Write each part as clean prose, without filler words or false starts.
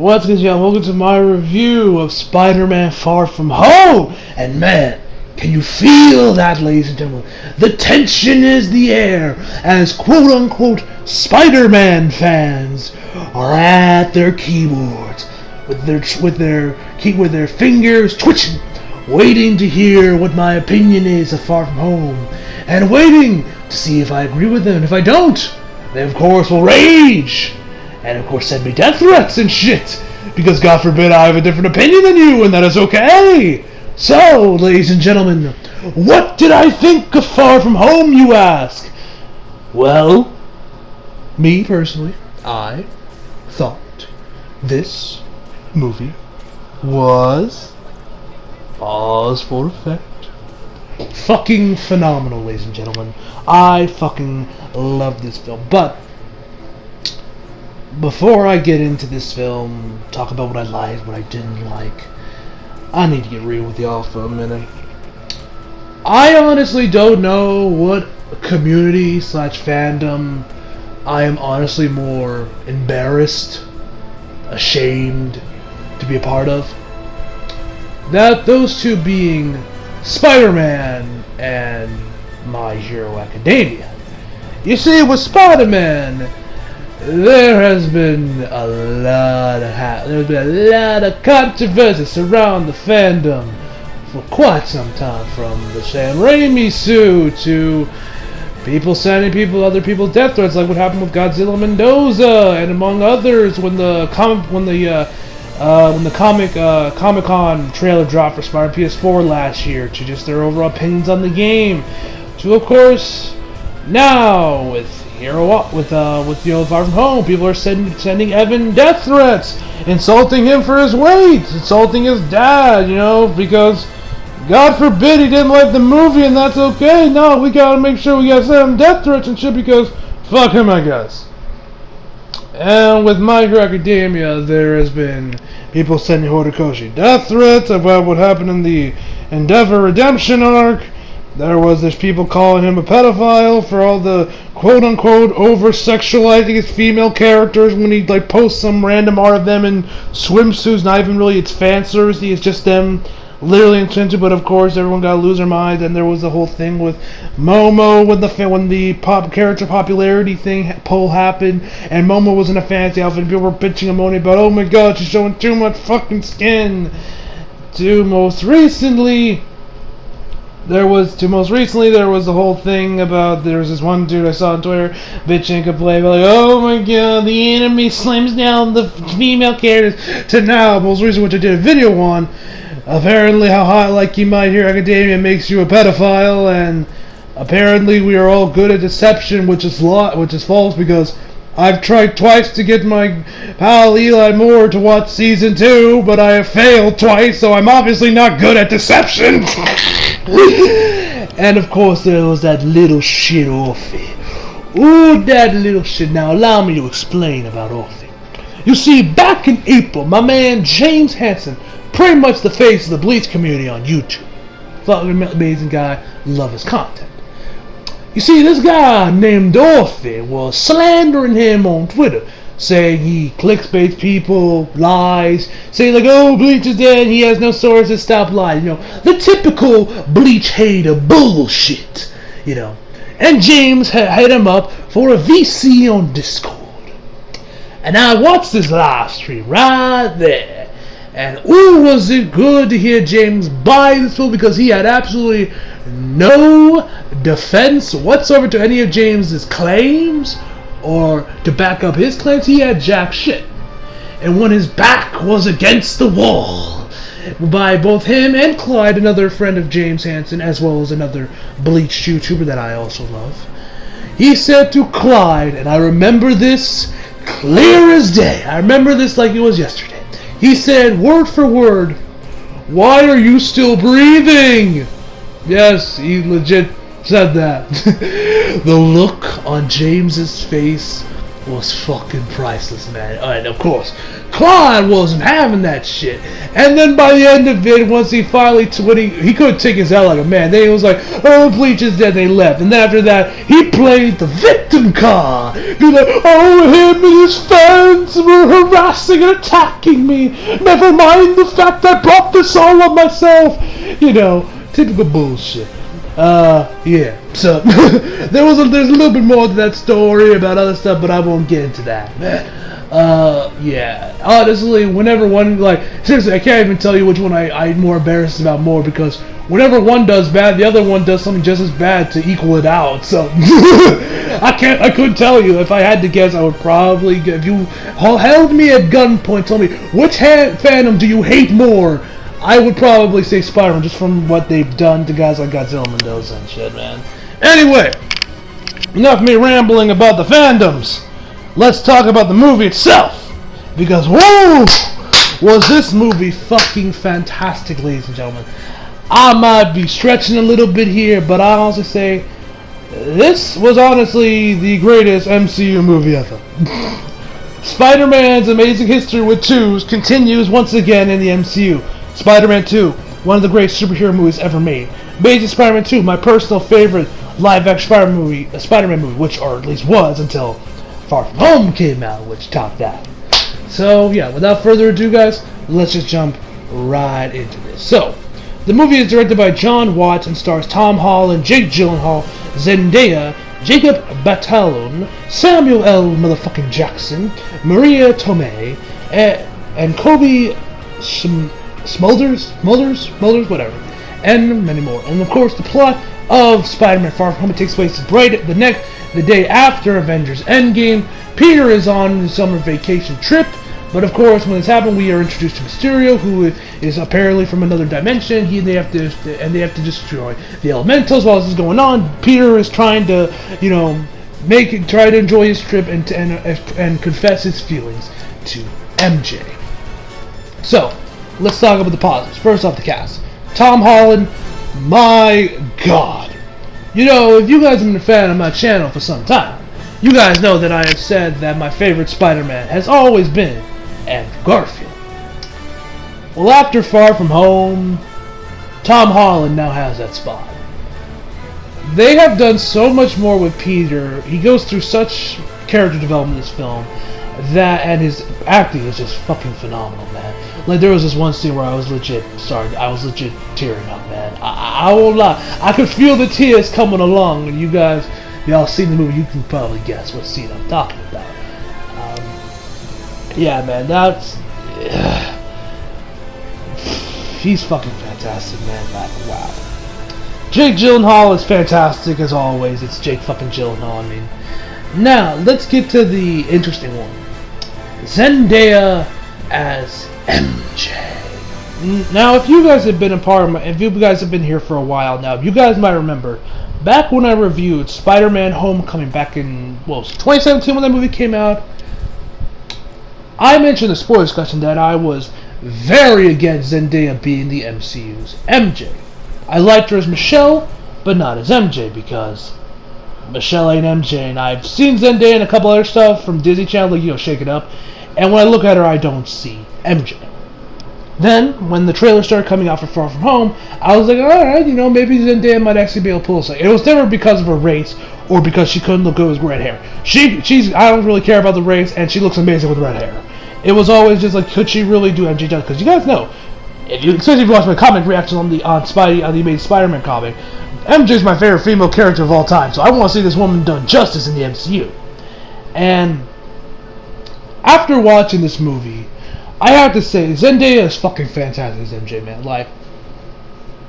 What's good, y'all? Welcome to my review of Spider-Man Far From Home. And man, can you feel that, ladies and gentlemen? The tension is the air as quote-unquote Spider-Man fans are at their keyboards with their fingers twitching, waiting to hear what my opinion is of Far From Home, and waiting to see if I agree with them. And if I don't, they of course will rage. And of course send me death threats and shit, because God forbid I have a different opinion than you, and that is okay. So, ladies and gentlemen, what did I think of Far From Home, you ask? Well, me personally, I thought this movie was, pause for effect, fucking phenomenal, ladies and gentlemen. I fucking love this film, but before I get into this film, talk about what I liked, what I didn't like, I need to get real with y'all for a minute. I honestly don't know what community / fandom I am honestly more embarrassed, ashamed to be a part of. That those two being Spider-Man and My Hero Academia. You see, with Spider-Man, there has been a lot of controversy surrounding the fandom for quite some time, from the Sam Raimi suit to people sending other people death threats, like what happened with Godzilla Mendoza, and among others when the Comic-Con trailer dropped for Spider-Man PS4 last year, to just their overall opinions on the game, to of course now with Far From Home, people are sending Evan death threats, insulting him for his weight, insulting his dad, because God forbid he didn't like the movie, and that's okay. No, we gotta make sure we gotta send him death threats and shit, because fuck him, I guess. And with My Hero Academia, there has been people sending Horikoshi death threats about what happened in the Endeavor Redemption arc. There's people calling him a pedophile for all the quote-unquote over-sexualizing his female characters when he posts some random art of them in swimsuits. Not even really, it's fan service. It's just them literally intentioned. But of course, everyone got to lose their minds. And there was the whole thing with Momo when the character popularity poll happened, and Momo was in a fancy outfit, and people were bitching and moaning about, oh my god, she's showing too much fucking skin. Most recently, there was the whole thing about, there was this one dude I saw on Twitter bitching and complaining about, oh my god, the anime slams down the female characters, to now, most recently, which I did a video on, apparently how hot like you might hear Academia makes you a pedophile, and apparently we are all good at deception, which is false, because I've tried twice to get my pal Eli Moore to watch season 2, but I have failed twice, so I'm obviously not good at deception. And of course there was that little shit Orphe. Ooh, that little shit. Now allow me to explain about Orphe. You see, back in April, my man James Hansen, pretty much the face of the Bleach community on YouTube, fucking amazing guy, love his content. You see, this guy named Orphe was slandering him on Twitter, saying he clickbaits people, lies, saying oh, Bleach is dead, he has no sources, stop lying, the typical Bleach hater bullshit, And James hit him up for a VC on Discord. And I watched this live stream right there, and ooh, was it good to hear James buy this film, because he had absolutely no defense whatsoever to any of James's claims, or to back up his claims. He had jack shit. And when his back was against the wall by both him and Clyde, another friend of James Hansen, as well as another Bleach YouTuber that I also love, he said to Clyde, and I remember this clear as day, I remember this like it was yesterday, he said, word for word, "Why are you still breathing?" Yes, he legit said that. The look on James's face was fucking priceless, man. And of course, Claude wasn't having that shit. And then by the end of it, once he finally, he couldn't take his L like a man. Then he was like, oh, Bleach is dead, they left. And then after that, he played the victim card. He was like, oh, him and his fans were harassing and attacking me. Never mind the fact I brought this all on myself. You know, typical bullshit. Yeah, so there's a little bit more to that story about other stuff, but I won't get into that. Yeah, honestly, whenever one, like, seriously, I can't even tell you which one I'm more embarrassed about more, because whenever one does bad, the other one does something just as bad to equal it out, so I couldn't tell you. If I had to guess, I would probably, if you held me at gunpoint, told me, which fandom do you hate more? I would probably say Spiderman, just from what they've done to guys like Godzilla, Mendoza, and shit, man. Anyway, enough of me rambling about the fandoms. Let's talk about the movie itself. Because, whoa, was this movie fucking fantastic, ladies and gentlemen. I might be stretching a little bit here, but I honestly say, this was honestly the greatest MCU movie ever. Spider-Man's amazing history with twos continues once again in the MCU. Spider-Man 2, one of the greatest superhero movies ever made. Amazing Spider-Man 2, my personal favorite live-action Spider-Man movie, which, or at least was, until Far From Home came out, which topped that. So, yeah, without further ado, guys, let's just jump right into this. So, the movie is directed by John Watts and stars Tom Holland, Jake Gyllenhaal, Zendaya, Jacob Batalon, Samuel L. motherfucking Jackson, Maria Tomei, and Kobe Smulders, whatever, and many more. And of course, the plot of Spider-Man Far From Home takes place the day after Avengers Endgame. Peter is on his summer vacation trip, but of course, when this happens, we are introduced to Mysterio, who is apparently from another dimension. They have to destroy the elementals. While this is going on, Peter is trying to, try to enjoy his trip and confess his feelings to MJ. So, let's talk about the positives. First off, the cast. Tom Holland, my god. If you guys have been a fan of my channel for some time, you guys know that I have said that my favorite Spider-Man has always been Andrew Garfield. Well, after Far From Home, Tom Holland now has that spot. They have done so much more with Peter. He goes through such character development in this film, and his acting is just fucking phenomenal, man. Like, there was this one scene where I was legit tearing up, man. I won't lie. I could feel the tears coming along, and y'all seen the movie, you can probably guess what scene I'm talking about. Yeah, man, he's fucking fantastic, man. Like, wow. Jake Gyllenhaal is fantastic, as always. It's Jake fucking Gyllenhaal, I mean. Now, let's get to the interesting one. Zendaya as MJ. Now, if you guys have been if you guys have been here for a while now, you guys might remember, back when I reviewed Spider-Man Homecoming back in, 2017 when that movie came out, I mentioned in the spoiler discussion that I was very against Zendaya being the MCU's MJ. I liked her as Michelle, but not as MJ, because Michelle ain't MJ, and I've seen Zendaya and a couple other stuff from Disney Channel, like, Shake It Up, and when I look at her, I don't see MJ. Then, when the trailer started coming out for Far From Home, I was like, alright, maybe Zendaya might actually be able to pull this. It was never because of her race, or because she couldn't look good with red hair. I don't really care about the race, and she looks amazing with red hair. It was always just like, could she really do MJ justice? Because you guys know, especially if you watch my comic reaction on the Amazing Spider-Man comic, MJ's my favorite female character of all time, so I want to see this woman done justice in the MCU. And after watching this movie, I have to say, Zendaya is fucking fantastic as MJ, man. Like,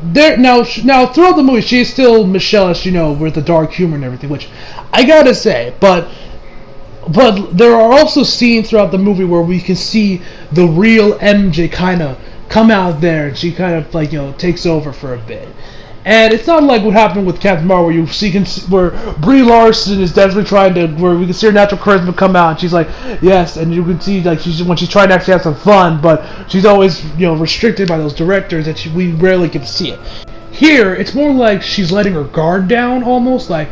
now throughout the movie, she is still Michelle, with the dark humor and everything, which I gotta say, but there are also scenes throughout the movie where we can see the real MJ kind of come out there, and she kind of takes over for a bit. And it's not like what happened with Captain Marvel, where Brie Larson is desperately where we can see her natural charisma come out, and she's like, yes, and you can see when she's trying to actually have some fun, but she's always restricted by those directors that we rarely get to see it. Here, it's more like she's letting her guard down, almost like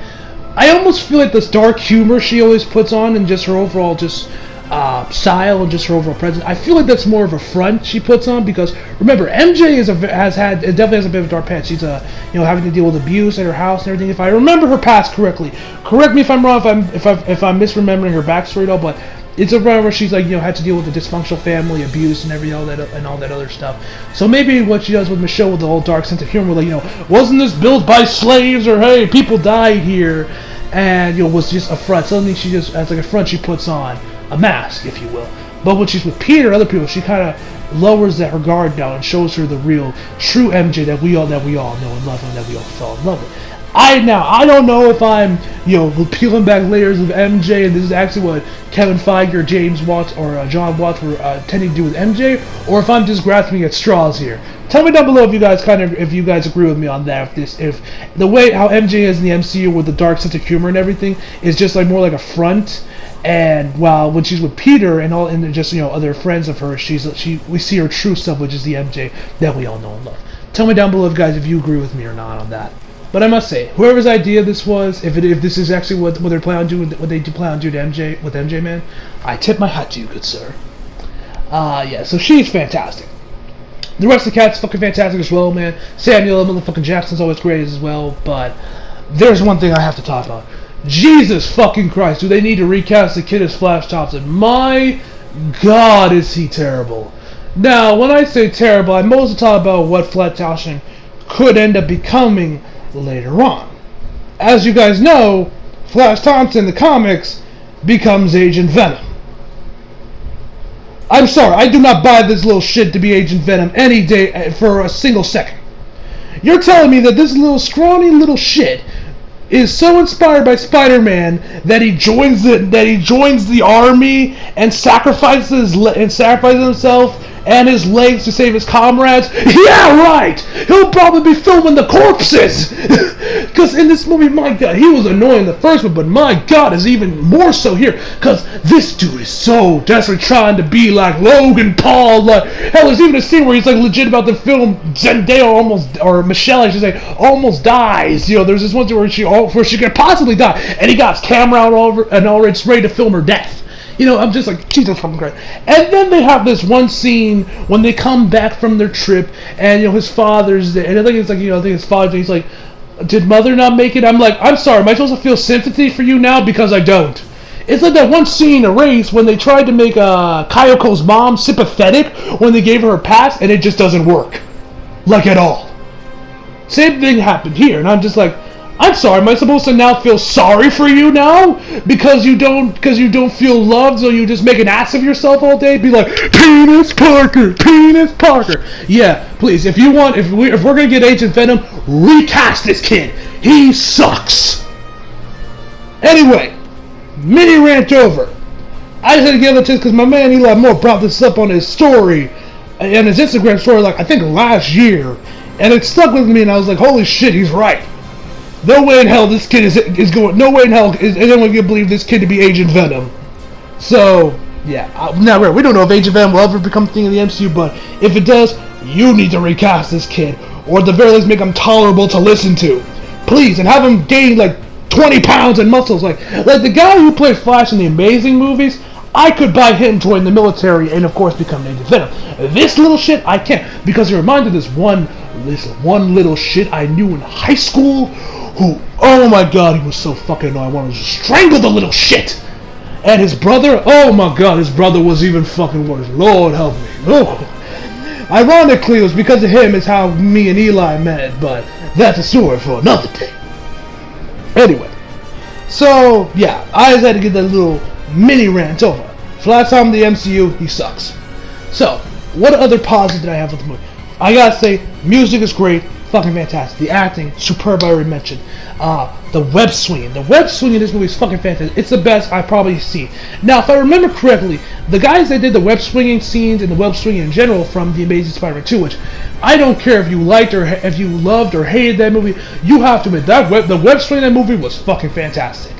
I almost feel like this dark humor she always puts on and just her overall style and just her overall presence. I feel like that's more of a front she puts on because remember MJ definitely has a bit of a dark past. She's having to deal with abuse at her house and everything. If I remember her past correctly, correct me if I'm wrong if I'm misremembering her backstory at all, but it's a run where she's like had to deal with a dysfunctional family, abuse, and all that other stuff. So maybe what she does with Michelle with the whole dark sense of humor, like wasn't this built by slaves or hey people died here, and was just a front. Suddenly she just as like a front she puts on a mask, if you will. But when she's with Peter and other people, she kind of lowers her guard down and shows her the real, true MJ that we all know and love and that we all fell in love with. I don't know if I'm, peeling back layers of MJ, and this is actually what Kevin Feige or James Watts or John Watts were intending to do with MJ, or if I'm just grasping at straws here. Tell me down below if you guys agree with me on that. If the way how MJ is in the MCU with the dark sense of humor and everything is just like more like a front, and while when she's with Peter and just other friends of hers, we see her true self, which is the MJ that we all know and love. Tell me down below, guys, if you agree with me or not on that. But I must say, whoever's idea this was, if this is actually what they're planning on doing, what they plan on doing to MJ, man, I tip my hat to you, good sir. Yeah, so she's fantastic. The rest of the cast fucking fantastic as well, man. Samuel motherfucking Jackson's always great as well, but there's one thing I have to talk about. Jesus fucking Christ, do they need to recast the kid as Flash Thompson? My God, is he terrible. Now, when I say terrible, I'm mostly talking about what Flash Thompson could end up becoming later on. As you guys know, Flash Thompson in the comics becomes Agent Venom. I'm sorry, I do not buy this little shit to be Agent Venom any day for a single second. You're telling me that this little scrawny little shit is so inspired by Spider-Man that he joins the army and sacrifices himself and his legs to save his comrades? Yeah, right! He'll probably be filming the corpses! Because in this movie, my God, he was annoying in the first one, but my God, is even more so here. Because this dude is so desperately trying to be like Logan Paul. Hell, there's even a scene where he's like legit about the film Zendaya or Michelle, I should say, almost dies. There's this one where she could possibly die, and he got his camera out already ready to film her death. I'm just like, Jesus fucking Christ. And then they have this one scene when they come back from their trip, and his father's there, and I think it's like, I think his father, he's like, did mother not make it? I'm like, I'm sorry, am I supposed to feel sympathy for you now? Because I don't. It's like that one scene in Erase when they tried to make Kayoko's mom sympathetic when they gave her a pass, and it just doesn't work. Like at all. Same thing happened here, and I'm just like, I'm sorry, am I supposed to now feel sorry for you now? Because you don't feel loved, so you just make an ass of yourself all day? Be like, Penis Parker! Yeah, please, if we're gonna get Agent Venom, recast this kid! He sucks! Anyway, mini rant over. I just had to give it to because my man Eli Moore brought this up on his story, and his Instagram story, like, I think last year, and it stuck with me, and I was like, holy shit, he's right. No way in hell this kid is going. No way in hell is anyone going to believe this kid to be Agent Venom. So yeah, now we don't know if Agent Venom will ever become a thing in the MCU, but if it does, you need to recast this kid, or at the very least make him tolerable to listen to, please, and have him gain like 20 pounds in muscles, like the guy who played Flash in the Amazing movies. I could buy him join the military and of course become Agent Venom. This little shit I can't, because it reminded this one little shit I knew in high school. Who, oh my God, he was so fucking annoying. I wanted to strangle the little shit. And his brother, oh my God, his brother was even fucking worse. Lord help me. Oh. Ironically, it was because of him is how me and Eli met, but that's a story for another day. Anyway, so yeah, I just had to get that little mini rant over. Flash Thompson the MCU, he sucks. So, what other positives did I have with the movie? I gotta say, music is great. Fucking fantastic. The acting, superb, I already mentioned. The web swinging. The web swinging in this movie is fucking fantastic. It's the best I've probably seen. Now, if I remember correctly, the guys that did the web swinging scenes and the web swinging in general from The Amazing Spider-Man 2, which I don't care if you liked or if you loved or hated that movie, you have to admit, the web swinging in that movie was fucking fantastic.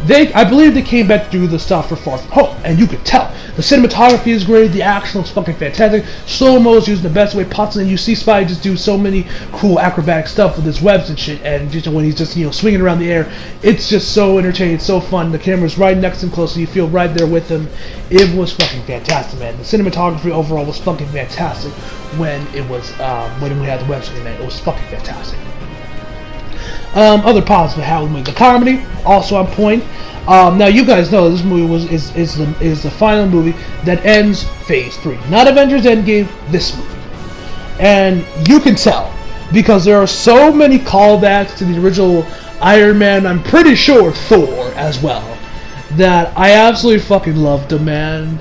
I believe they came back to do the stuff for Far From Home, and you could tell. The cinematography is great, the action looks fucking fantastic, slow-mo is used in the best way possible, and you see Spidey just do so many cool acrobatic stuff with his webs and shit, and just when he's just, swinging around the air, it's just so entertaining, so fun. The camera's right next to him close, so you feel right there with him. It was fucking fantastic, man. The cinematography overall was fucking fantastic when it was, when we had the web swinging, man. It was fucking fantastic. Other positives about the movie. The comedy, also on point. Now you guys know this movie is the final movie that ends Phase 3. Not Avengers Endgame, this movie. And you can tell, because there are so many callbacks to the original Iron Man, I'm pretty sure Thor as well, that I absolutely fucking loved them, man.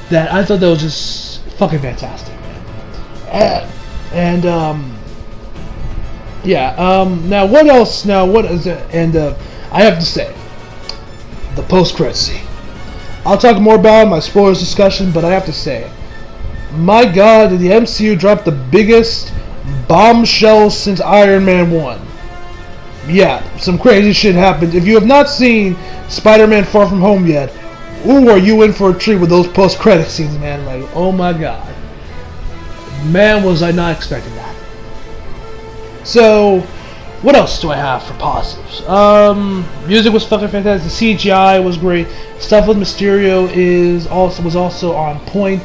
That I thought that was just fucking fantastic, man. Now what else? Now what is it? And I have to say, the post-credit scene. I'll talk more about it in my spoilers discussion, but I have to say, my God, did the MCU drop the biggest bombshell since Iron Man 1? Yeah, some crazy shit happened. If you have not seen Spider-Man Far From Home yet, ooh, are you in for a treat with those post-credit scenes, man? Like, oh my God. Man, was I not expecting that. So, what else do I have for positives? Music was fucking fantastic. The CGI was great. Stuff with Mysterio was also on point.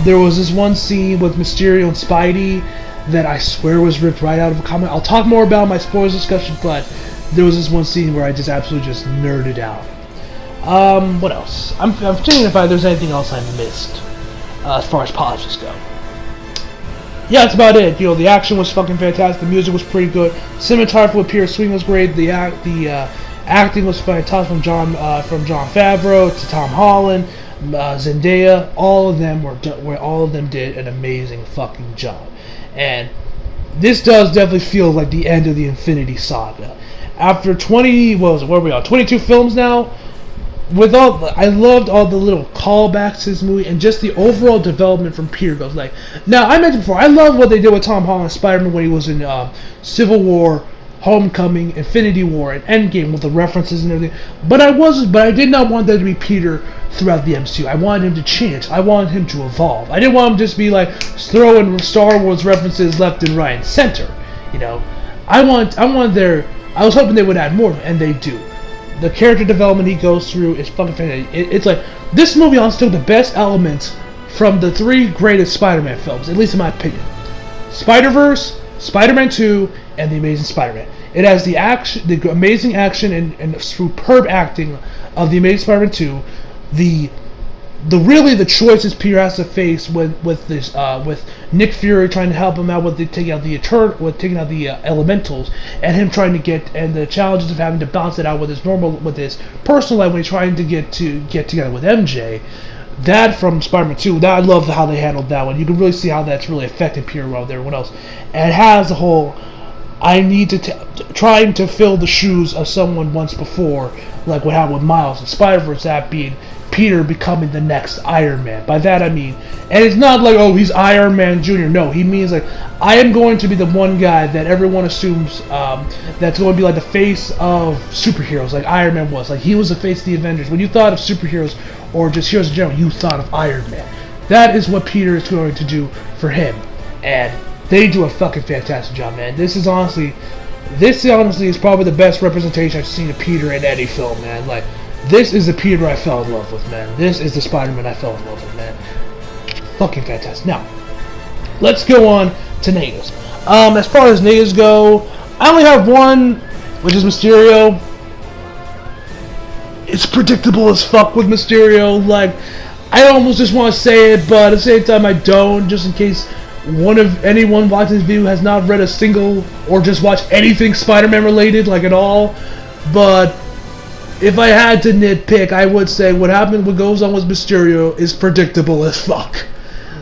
There was this one scene with Mysterio and Spidey that I swear was ripped right out of a comic. I'll talk more about my spoilers discussion, but there was this one scene where I just absolutely just nerded out. What else? I'm thinking if there's anything else I missed as far as positives go. Yeah, that's about it. The action was fucking fantastic. The music was pretty good. Cinematography with Peter Swing was great. The acting was fantastic from John Favreau to Tom Holland, Zendaya. All of them did an amazing fucking job. And this does definitely feel like the end of the Infinity Saga. After 22 films now. I loved all the little callbacks to this movie, and just the overall development from Peter goes like. Now, I mentioned before, I love what they did with Tom Holland and Spider-Man when he was in Civil War, Homecoming, Infinity War, and Endgame with the references and everything. But I did not want that to be Peter throughout the MCU. I wanted him to change. I wanted him to evolve. I didn't want him to just be like throwing Star Wars references left and right and center. I was hoping they would add more, and they do. The character development he goes through is fucking fantastic. It's like, this movie honestly took the best elements from the 3 greatest Spider-Man films, at least in my opinion. Spider-Verse, Spider-Man 2, and The Amazing Spider-Man. It has the amazing action and superb acting of The Amazing Spider-Man 2, the choices Peter has to face with Nick Fury trying to help him out with taking out the elementals, and him trying to and the challenges of having to balance it out with his personal life when he's trying to get together with MJ. That from Spider-Man 2, I love how they handled that one. You can really see how that's really affecting Peter around everyone else. And it has the whole, I need to trying to fill the shoes of someone once before, like what happened with Miles and Spider-Verse, that being Peter becoming the next Iron Man. By that I mean, and it's not like, oh, he's Iron Man Jr. No, he means like, I am going to be the one guy that everyone assumes that's going to be like the face of superheroes, like Iron Man was. Like, he was the face of the Avengers. When you thought of superheroes or just heroes in general, you thought of Iron Man. That is what Peter is going to do for him, and they do a fucking fantastic job, man. This honestly is probably the best representation I've seen of Peter in any film, man. Like, this is the Peter I fell in love with, man. This is the Spider-Man I fell in love with, man. Fucking fantastic. Now, let's go on to negatives. As far as negatives go, I only have one, which is Mysterio. It's predictable as fuck with Mysterio. Like, I almost just want to say it, but at the same time I don't, just in case anyone watching this video has not read a single or just watched anything Spider-Man related, like at all. But if I had to nitpick, I would say what goes on with Mysterio is predictable as fuck.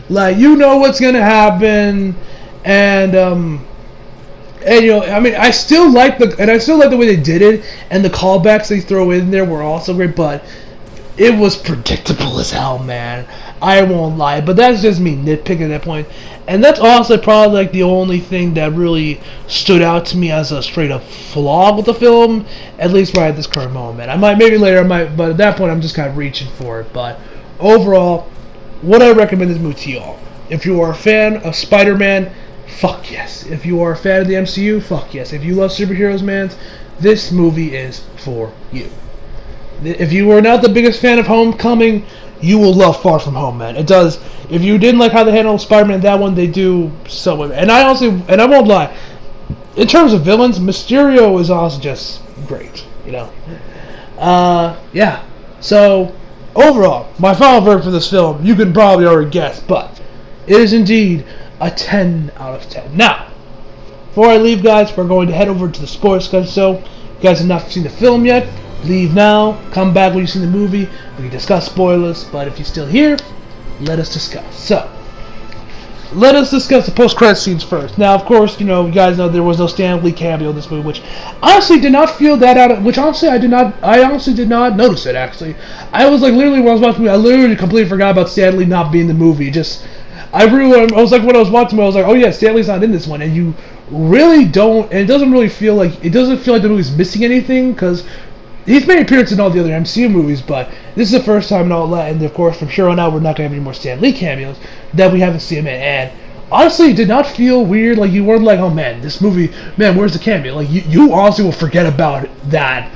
Like, you know what's gonna happen, and I mean, I still like the way they did it, and the callbacks they throw in there were also great, but it was predictable as hell, man. I won't lie, but that's just me nitpicking at that point. And that's also probably like the only thing that really stood out to me as a straight up flaw with the film, at least right at this current moment. I might, maybe later, but at that point I'm just kind of reaching for it. But overall, would I recommend this movie to y'all? If you are a fan of Spider-Man, fuck yes. If you are a fan of the MCU, fuck yes. If you love superheroes, man, this movie is for you. If you are not the biggest fan of Homecoming, you will love Far From Home, man. It does. If you didn't like how they handled Spider-Man, that one they do so well. And I won't lie, in terms of villains, Mysterio is also just great, you know. Yeah. So overall, my final verdict for this film, you can probably already guess, but it is indeed a 10 out of 10. Now, before I leave, guys, we're going to head over to the sports gun. So, if you guys have not seen the film yet, leave now. Come back when you've seen the movie. We can discuss spoilers. But if you're still here, let us discuss. So, let us discuss the post-credit scenes first. Now, of course, you know, you guys know there was no Stan Lee cameo in this movie, which honestly did not feel that out of. Which honestly, I honestly did not notice it. Actually, I was like literally when I was watching the movie, I literally completely forgot about Stan Lee not being in the movie. I was like, when I was watching it, I was like, oh yeah, Stan Lee's not in this one, and you really don't, and it doesn't feel like the movie's missing anything, because he's made an appearance in all the other MCU movies, but this is the first time in all that, and of course, from here on out, we're not going to have any more Stan Lee cameos that we haven't seen him in, and honestly, it did not feel weird, like you weren't like, oh man, this movie, man, where's the cameo? Like, you honestly will forget about that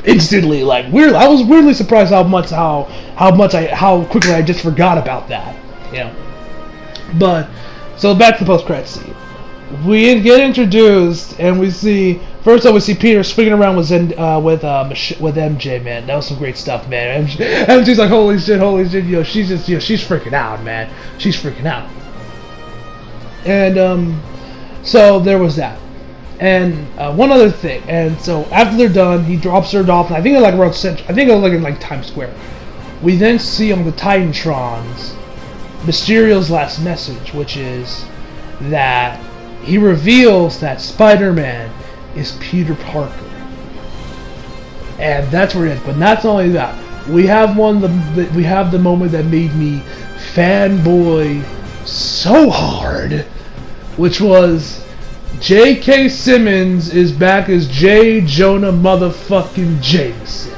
instantly, like, weird. I was weirdly surprised how quickly I just forgot about that, you know. But, so back to the post-credits scene. We get introduced, and we see, first off, we see Peter swinging around with MJ, man. That was some great stuff, man. MJ's like, holy shit, you know, she's freaking out, man. She's freaking out. And, so there was that. And, one other thing, and so after they're done, he drops her off, and I think it was like in like Times Square. We then see on the Titantrons Mysterio's last message, which is that he reveals that Spider-Man is Peter Parker, and that's where it is. But not only that, we have the moment that made me fanboy so hard, which was J.K. Simmons is back as J. Jonah motherfucking Jameson.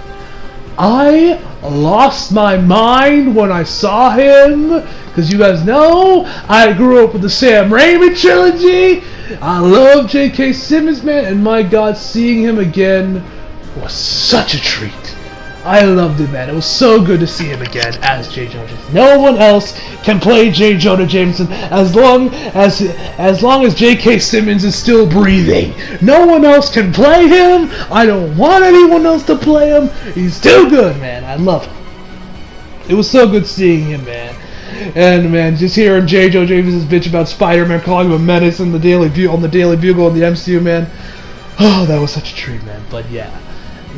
I lost my mind when I saw him, because you guys know I grew up with the Sam Raimi trilogy. I love J.K. Simmons, man, and my God, seeing him again was such a treat. I loved it, man. It was so good to see him again as J. Jonah Jameson. No one else can play J. Jonah Jameson as long as J.K. Simmons is still breathing. No one else can play him. I don't want anyone else to play him. He's too good, man. I love him. It was so good seeing him, man. And man, just hearing J. Jonah Jameson's bitch about Spider-Man, calling him a menace on the Daily Bugle on the MCU, man. Oh, that was such a treat, man. But yeah.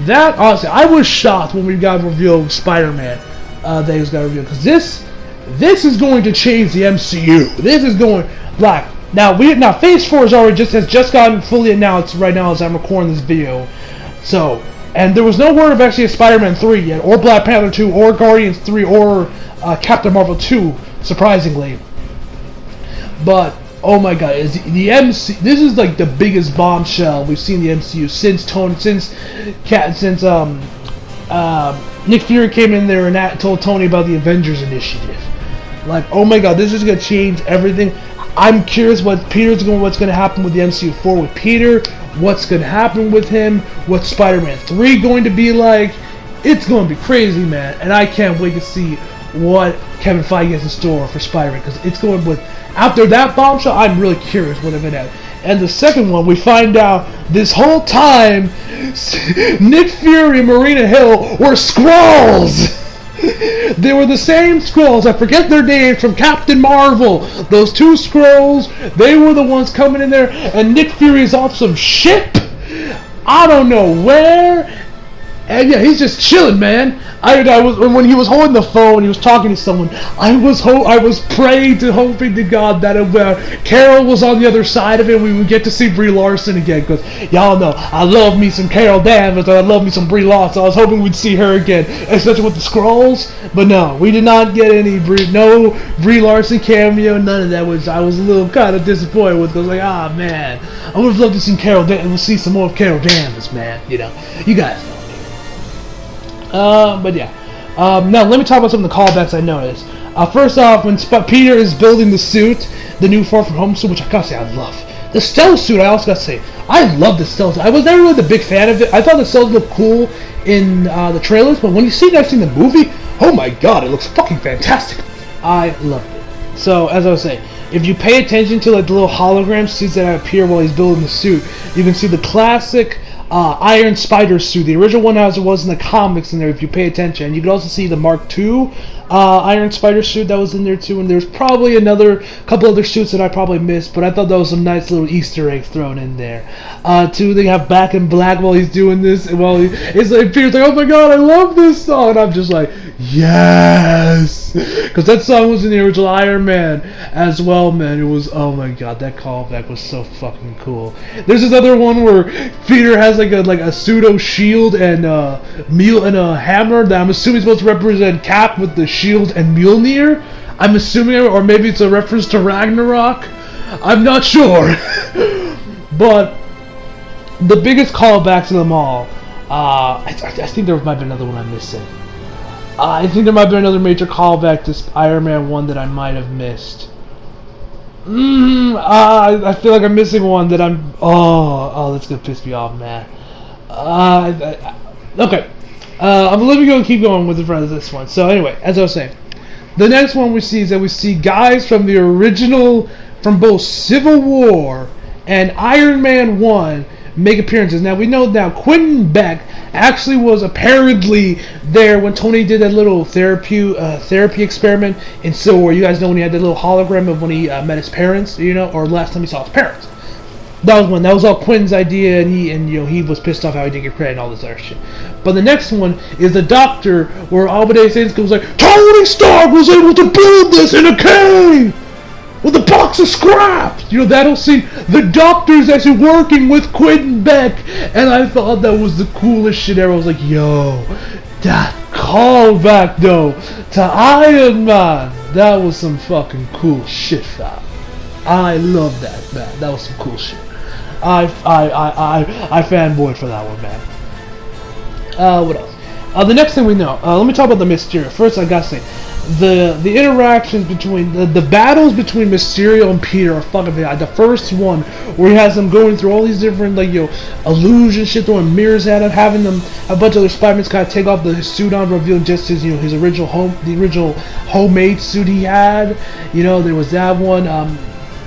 That, honestly, I was shocked when we got revealed Spider-Man, that he was got revealed, because this is going to change the MCU. This is going, like, now Phase 4 has just gotten fully announced right now as I'm recording this video, so, and there was no word of actually a Spider-Man 3 yet, or Black Panther 2, or Guardians 3, or Captain Marvel 2, surprisingly, but oh my God! This is like the biggest bombshell we've seen in the MCU since Nick Fury came in there and told Tony about the Avengers Initiative. Like, oh my God, this is gonna change everything. I'm curious what's gonna happen with the MCU 4 with Peter. What's gonna happen with him? What's Spider-Man 3 going to be like? It's gonna be crazy, man, and I can't wait to see what Kevin Feige has in store for Spider-Man, because it's going with. After that bombshell, I'm really curious what it's gonna have. And the second one, we find out this whole time, Nick Fury and Marina Hill were Skrulls. They were the same Skrulls. I forget their names from Captain Marvel. Those two Skrulls, they were the ones coming in there, and Nick Fury's off some ship. I don't know where. And yeah, he's just chilling, man. I was when he was holding the phone, he was talking to someone. I was praying to hoping to God that Carol was on the other side of it. We would get to see Brie Larson again, because y'all know I love me some Carol Danvers, I love me some Brie Larson. I was hoping we'd see her again, especially with the Skrulls. But no, we did not get any Brie Larson cameo. None of that. I was a little kind of disappointed with. I was like, ah man, I would have loved to see We'll see some more of Carol Danvers, man. You guys know. But yeah. Now let me talk about some of the callbacks I noticed. First off, when Peter is building the suit, the new Far From Home suit, which I gotta say I love. The stealth suit, I also gotta say, I love the stealth suit. I was never really the big fan of it. I thought the stealth looked cool in the trailers, but when you see it actually in the movie, oh my god, it looks fucking fantastic. I loved it. So, as I was saying, if you pay attention to like the little hologram suits that appear while he's building the suit, you can see the classic Iron Spider suit, the original one as it was in the comics in there, if you pay attention. You can also see the Mark II Iron Spider suit that was in there too, and there's probably another couple other suits that I probably missed, but I thought that was some nice little Easter eggs thrown in there. Too, they have Back in Black while he's doing this, and while it's like Peter's like, oh my god, I love this song, and I'm just like, yes, because that song was in the original Iron Man as well, man. It was, oh my god, that callback was so fucking cool. There's this other one where Peter has like a pseudo shield and a hammer that I'm assuming is supposed to represent Cap with the shield and Mjolnir. I'm assuming, or maybe it's a reference to Ragnarok. I'm not sure. But the biggest callbacks of them all, I think there might be another one I'm missing. I think there might be another major callback to Iron Man 1 that I might have missed. I feel like I'm missing one that I'm... Oh, that's gonna piss me off, man. Okay. I'm going to keep going with the front of this one. So anyway, as I was saying, the next one we see is that we see guys from the original, from both Civil War and Iron Man 1 make appearances. Now we know now Quentin Beck actually was apparently there when Tony did that little therapy experiment in Civil War. You guys know when he had that little hologram of when he met his parents, or last time he saw his parents. That was one. That was all Quinn's idea, and he was pissed off how he didn't get credit and all this other shit. But the next one is the Doctor, where Albert Saints goes like, Tony Stark was able to build this in a cave with a box of scraps. That'll see the Doctor's actually working with Quentin Beck, and I thought that was the coolest shit ever. I was like, yo, that callback though to Iron Man, that was some fucking cool shit, fam. I love that, man. That was some cool shit. I fanboyed for that one, man. What else? The next thing we know, let me talk about the Mysterio. First, I gotta say, the interactions between the battles between Mysterio and Peter are fucking bad. The first one where he has them going through all these different illusion shit, throwing mirrors at him, having them a bunch of other Spider-Mans kind of take off the suit on, revealing just his his original homemade suit he had. There was that one.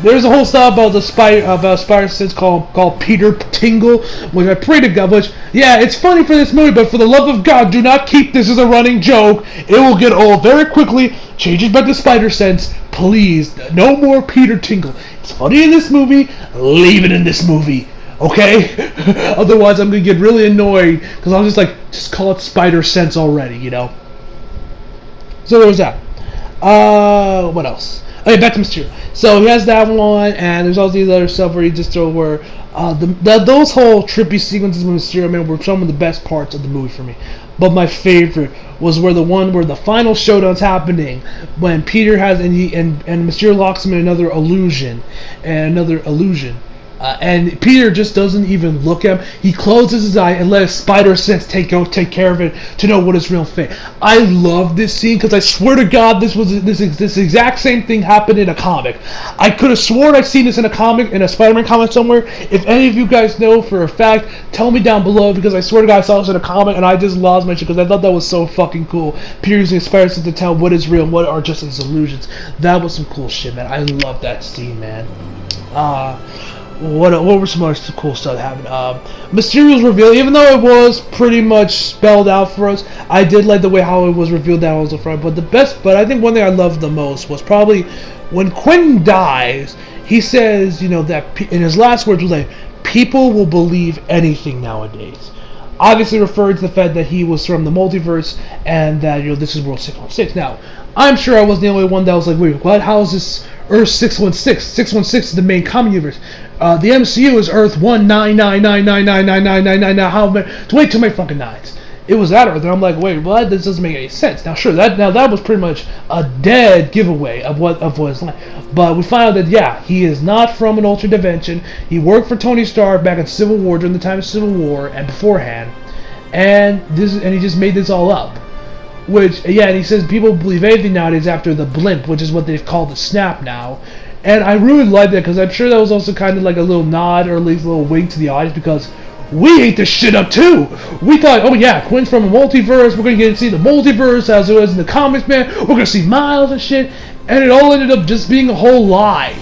There's a whole stuff about Spider-Sense called Peter Tingle, which I pray to God, which, yeah, it's funny for this movie, but for the love of God, do not keep this as a running joke. It will get old very quickly. Change it back to Spider-Sense, please. No more Peter Tingle. It's funny in this movie. Leave it in this movie, okay? Otherwise, I'm going to get really annoyed, because I'm just like, just call it Spider-Sense already, So there was that. What else? Okay, back to Mysterio. So he has that one, and there's all these other stuff where he just throw where those whole trippy sequences with Mysterio, man, were some of the best parts of the movie for me. But my favorite was where the final showdown's happening when Peter has and Mysterio locks him in another illusion. And Peter just doesn't even look at him. He closes his eye and lets Spider-Sense take care of it to know what his real fate. I love this scene because I swear to God this exact same thing happened in a comic. I could have sworn I've seen this in a Spider-Man comic somewhere. If any of you guys know for a fact, tell me down below, because I swear to God I saw this in a comic and I just lost my shit because I thought that was so fucking cool. Peter using Spider-Sense to tell what is real and what are just his illusions. That was some cool shit, man. I love that scene, man. What were some other cool stuff that happened? Mysterio's reveal, even though it was pretty much spelled out for us, I did like the way how it was revealed that was the front. But I think one thing I loved the most was probably when Quentin dies. He says, that in his last words was like, people will believe anything nowadays. obviously referred to the fact that he was from the multiverse and that, you know, this is World 616. Now, I'm sure I wasn't the only one that was like, wait, what? How is this Earth 616? 616 is the main common universe. The MCU is Earth 19999999999. How many? Wait, too many fucking nines. It was that Earth, and I'm like, wait, what? This doesn't make any sense. Now, sure, that was pretty much a dead giveaway of what his life. But we found out that, yeah, he is not from an alternate dimension. He worked for Tony Stark back in Civil War, during the time of Civil War and beforehand, and he just made this all up. Which, yeah, and he says people believe anything nowadays after the blimp, which is what they've called the snap now. And I really like that, because I'm sure that was also kind of like a little nod, or at least a little wink to the audience, because we ate this shit up too. We thought, oh yeah, Quinn's from a multiverse, we're gonna get to see the multiverse as it was in the comics, man. We're gonna see Miles and shit. And it all ended up just being a whole lie.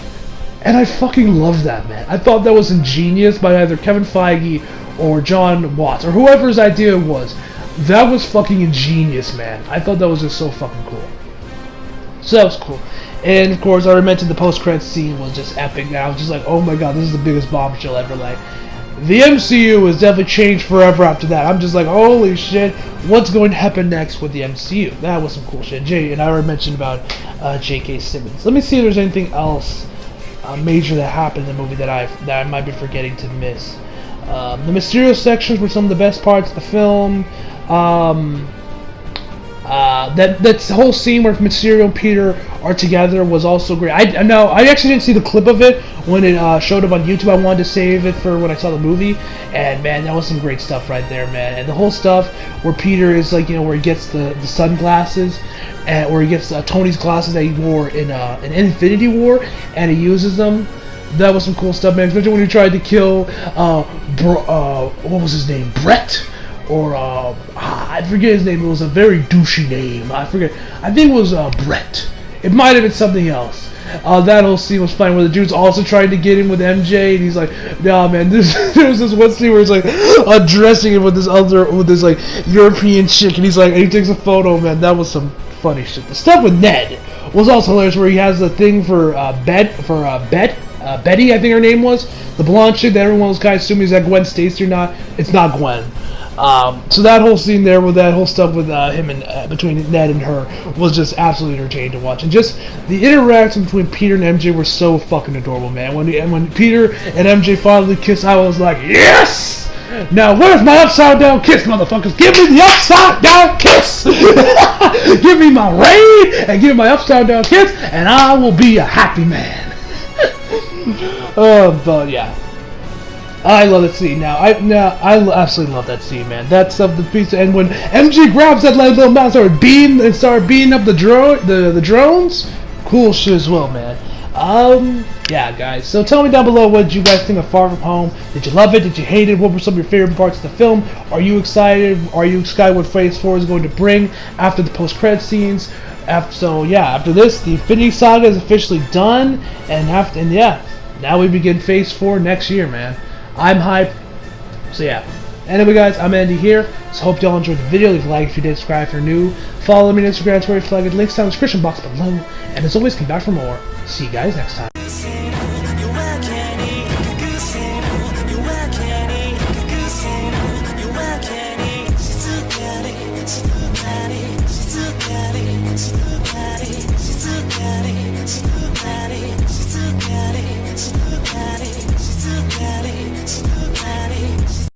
And I fucking loved that, man. I thought that was ingenious by either Kevin Feige or John Watts, or whoever's idea it was. That was fucking ingenious, man. I thought that was just so fucking cool. So that was cool. And of course, I already mentioned the post-credits scene was just epic. And I was just like, oh my god, this is the biggest bombshell ever. Like, the MCU has definitely changed forever after that. I'm just like, holy shit, what's going to happen next with the MCU? That was some cool shit. And I already mentioned about J.K. Simmons. Let me see if there's anything else major that happened in the movie that I might be forgetting to miss. The Mysterio sections were some of the best parts of the film. That whole scene where Mysterio and Peter are together was also great. I actually didn't see the clip of it when it showed up on YouTube. I wanted to save it for when I saw the movie, and man, that was some great stuff right there, man. And the whole stuff where Peter is like, you know, where he gets the sunglasses, and where he gets Tony's glasses that he wore in Infinity War, and he uses them. That was some cool stuff, man. Especially when he tried to kill what was his name, Brett. Or, I forget his name. It was a very douchey name. I forget. I think it was Brett. It might have been something else. That whole scene was fun, where the dude's also trying to get in with MJ, and he's like, nah, man, there was this one scene where he's like undressing him with this like European chick, and he's like, and he takes a photo, man. That was some funny shit. The stuff with Ned was also hilarious, where he has the thing for Betty, I think her name was, the blonde chick that everyone was kind of assuming is that Gwen Stacy or not. It's not Gwen. So that whole scene there, with that whole stuff with him and between Ned and her, was just absolutely entertaining to watch. And just the interaction between Peter and MJ were so fucking adorable, man. When Peter and MJ finally kissed, I was like, yes! Now where's my upside down kiss, motherfuckers? Give me the upside down kiss! Give me my ring and give me my upside down kiss, and I will be a happy man. But yeah. I love that scene. I absolutely love that scene, man. That stuff, the piece, and when MJ grabs that little mouse and started beating up the drones, cool shit as well, man. Yeah, guys. So tell me down below, what did you guys think of Far From Home? Did you love it? Did you hate it? What were some of your favorite parts of the film? Are you excited? Are you excited what Phase 4 is going to bring after the post-credit scenes? After this, the Infinity Saga is officially done, and yeah, now we begin Phase 4 next year, man. I'm hyped. So yeah. Anyway, guys, I'm Andy here. So hope y'all enjoyed the video. Leave a like if you did, subscribe if you're new. Follow me on Instagram, Twitter, flag, links down in the description box below. And as always, come back for more. See you guys next time.